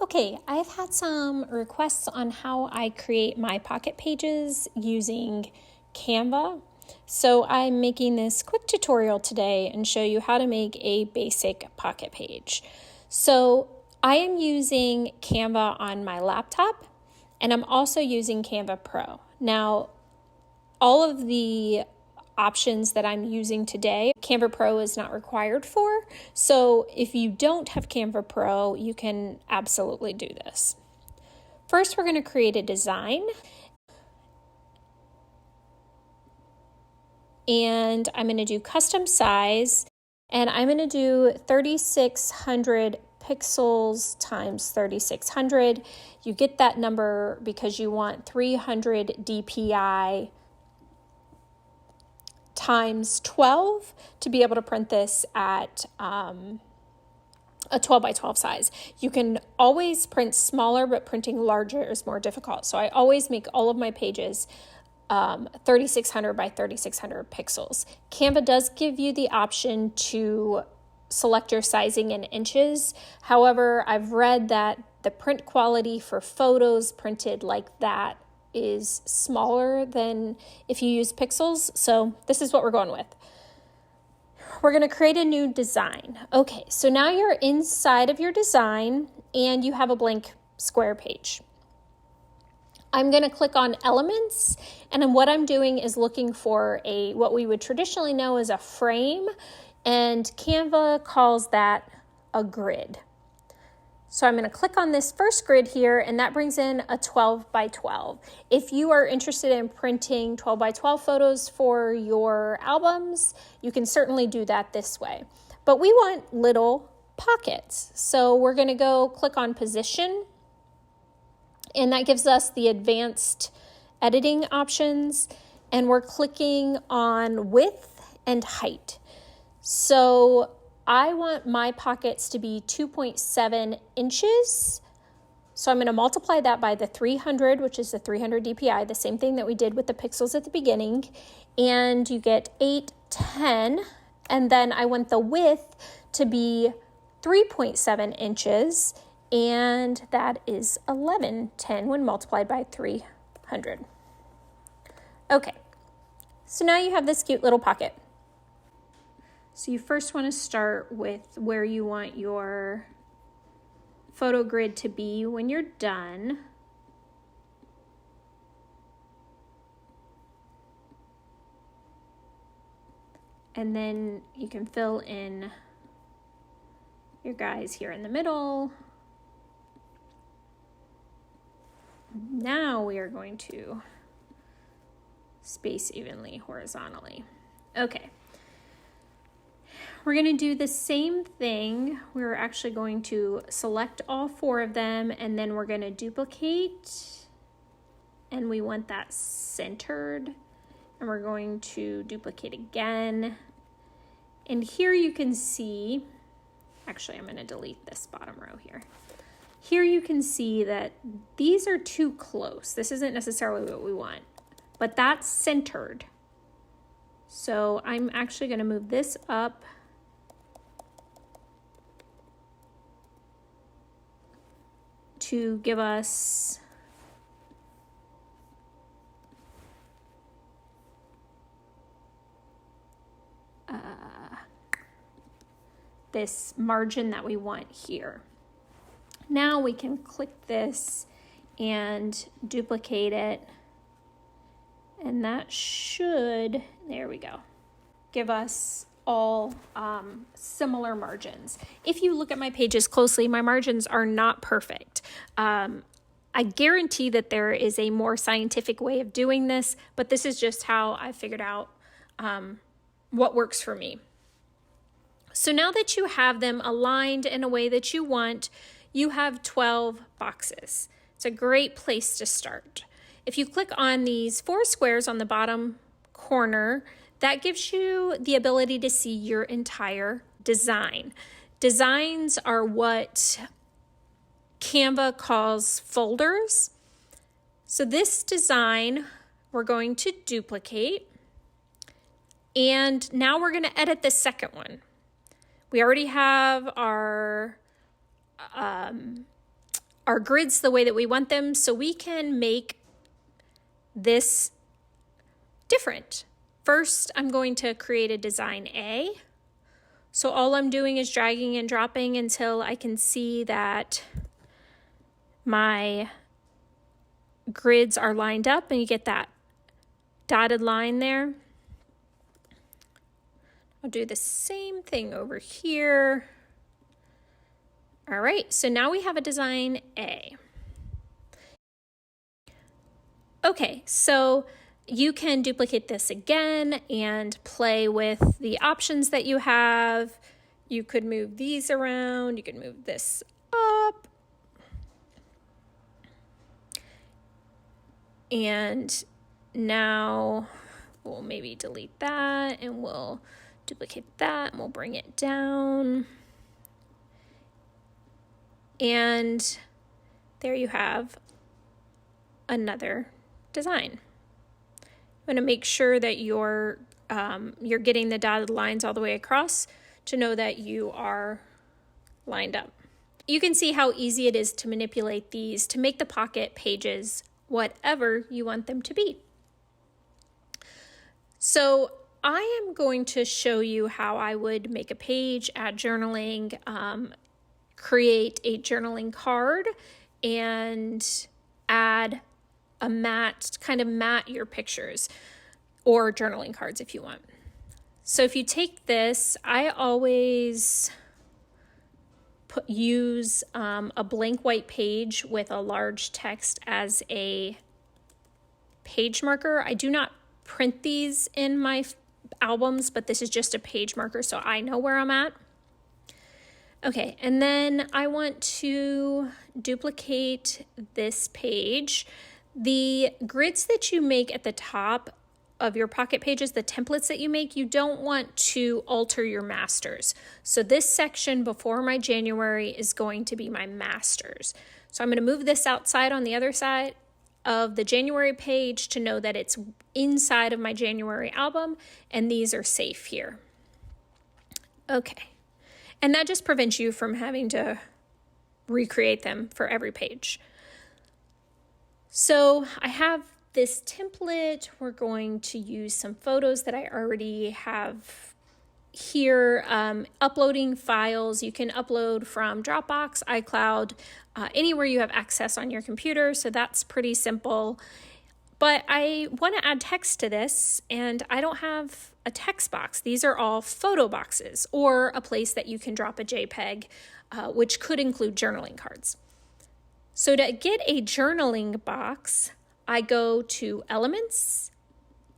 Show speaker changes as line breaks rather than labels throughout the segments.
Okay, I've had some requests on how I create my pocket pages using Canva. So I'm making this quick tutorial today and show you how to make a basic pocket page. So I am using Canva on my laptop, and I'm also using Canva Pro. Now, all of the options that I'm using today, Canva Pro is not required for. So if you don't have Canva Pro, you can absolutely do this. First, we're going to create a design. And I'm going to do custom size. And I'm going to do 3600 pixels times 3600. You get that number because you want 300 DPI times 12 to be able to print this at a 12 by 12 size. You can always print smaller, but printing larger is more difficult. So I always make all of my pages 3600 by 3600 pixels. Canva does give you the option to select your sizing in inches. However, I've read that the print quality for photos printed like that is smaller than if you use pixels. So this is what we're going with. We're going to create a new design. Okay, so now you're inside of your design and you have a blank square page. I'm going to click on elements, and then what I'm doing is looking for what we would traditionally know as a frame, and Canva calls that a grid. So I'm going to click on this first grid here, and that brings in a 12 by 12. If you are interested in printing 12 by 12 photos for your albums, you can certainly do that this way. But we want little pockets. So we're going to go click on position, and that gives us the advanced editing options, and we're clicking on width and height. So I want my pockets to be 2.7 inches. So I'm going to multiply that by the 300, which is the 300 DPI, the same thing that we did with the pixels at the beginning. And you get 810. And then I want the width to be 3.7 inches. And that is 1110 when multiplied by 300. Okay, so now you have this cute little pocket. So you first want to start with where you want your photo grid to be when you're done. And then you can fill in your guys here in the middle. Now we are going to space evenly horizontally. Okay. We're going to do the same thing. We're actually going to select all four of them, and then we're going to duplicate, and we want that centered, and we're going to duplicate again. And here you can see, actually I'm going to delete this bottom row here. Here you can see that these are too close. This isn't necessarily what we want, but that's centered. So I'm actually going to move this up to give us this margin that we want here. Now we can click this and duplicate it, and that should, there we go, give us all similar margins. If you look at my pages closely, my margins are not perfect. I guarantee that there is a more scientific way of doing this, but this is just how I figured out what works for me. So now that you have them aligned in a way that you want, you have 12 boxes. It's a great place to start. If you click on these four squares on the bottom corner, that gives you the ability to see your entire design. Designs are what Canva calls folders. So this design we're going to duplicate, and now we're going to edit the second one. We already have our our grids the way that we want them so we can make this different. First, I'm going to create a design A. So all I'm doing is dragging and dropping until I can see that my grids are lined up and you get that dotted line there. I'll do the same thing over here. All right, so now we have a design A. Okay, so you can duplicate this again and play with the options that you have. You could move these around, you could move this up. And now we'll maybe delete that and we'll duplicate that and we'll bring it down. And there you have another design. I'm going to make sure that you're getting the dotted lines all the way across to know that you are lined up. You can see how easy it is to manipulate these to make the pocket pages whatever you want them to be. So I am going to show you how I would make a page, add journaling, create a journaling card, and add a mat, kind of mat your pictures, or journaling cards if you want. So if you take this, I always use a blank white page with a large text as a page marker. I do not print these in my albums, but this is just a page marker so I know where I'm at. Okay, and then I want to duplicate this page. The grids that you make at the top of your pocket pages, the templates that you make, you don't want to alter your masters. So this section before my January is going to be my masters. So I'm going to move this outside on the other side of the January page to know that it's inside of my January album, and these are safe here. Okay. And that just prevents you from having to recreate them for every page. So I have this template. We're going to use some photos that I already have here. Uploading files, you can upload from Dropbox, iCloud, anywhere you have access on your computer. So that's pretty simple. But I want to add text to this, and I don't have a text box. These are all photo boxes, or a place that you can drop a JPEG, which could include journaling cards. So to get a journaling box, I go to Elements,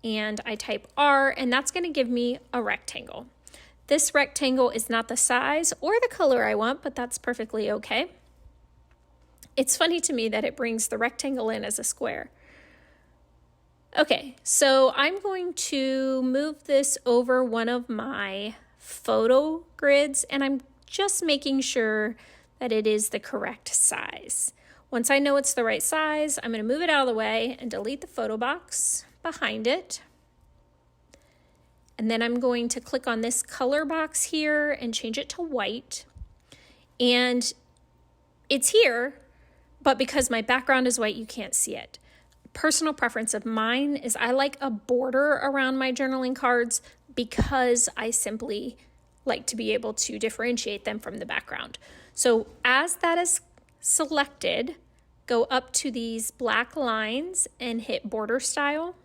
and I type R, and that's going to give me a rectangle. This rectangle is not the size or the color I want, but that's perfectly okay. It's funny to me that it brings the rectangle in as a square. Okay, so I'm going to move this over one of my photo grids, and I'm just making sure that it is the correct size. Once I know it's the right size, I'm going to move it out of the way and delete the photo box behind it. And then I'm going to click on this color box here and change it to white. And it's here, but because my background is white, you can't see it. Personal preference of mine is I like a border around my journaling cards because I simply like to be able to differentiate them from the background. So as that is selected, go up to these black lines and hit border style.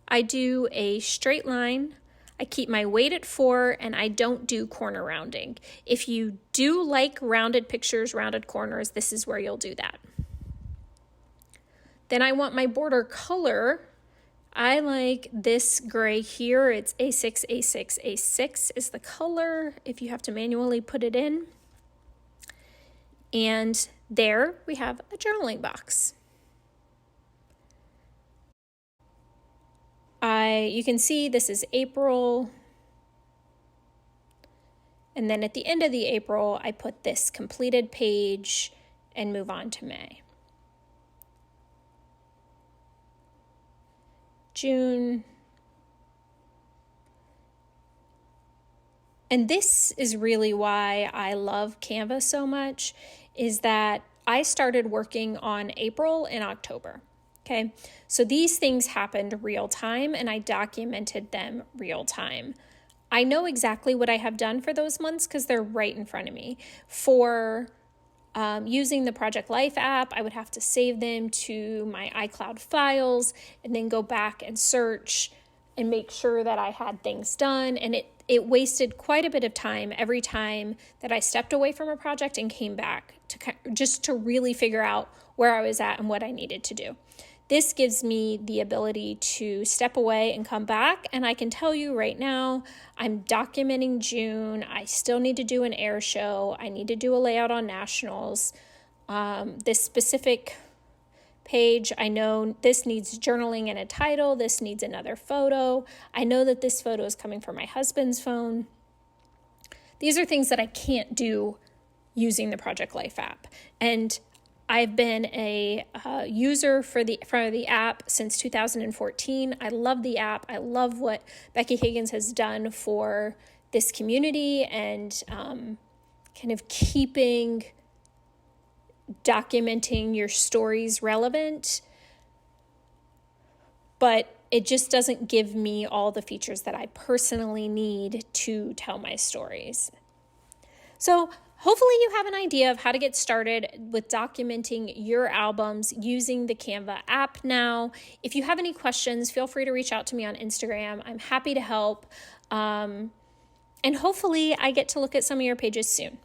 I do a straight line. I keep my weight at 4, and I don't do corner rounding. If you do like rounded pictures, rounded corners, this is where you'll do that. Then I want my border color. I like this gray here. It's A6, A6, A6 is the color if you have to manually put it in. And there we have a journaling box. You can see this is April. And then at the end of the April, I put this completed page and move on to May. June. And this is really why I love Canva so much, is that I started working on April and October. Okay, so these things happened real time and I documented them real time. I know exactly what I have done for those months because they're right in front of me. For using the Project Life app, I would have to save them to my iCloud files and then go back and search and make sure that I had things done. And it wasted quite a bit of time every time that I stepped away from a project and came back to really figure out where I was at and what I needed to do. This gives me the ability to step away and come back. And I can tell you right now, I'm documenting June. I still need to do an air show. I need to do a layout on nationals. This specific page, I know this needs journaling and a title. This needs another photo. I know that this photo is coming from my husband's phone. These are things that I can't do using the Project Life app. And I've been a user for the app since 2014. I love the app. I love what Becky Higgins has done for this community and kind of documenting your stories relevant. But it just doesn't give me all the features that I personally need to tell my stories. So hopefully you have an idea of how to get started with documenting your albums using the Canva app now. If you have any questions, feel free to reach out to me on Instagram. I'm happy to help. And hopefully I get to look at some of your pages soon.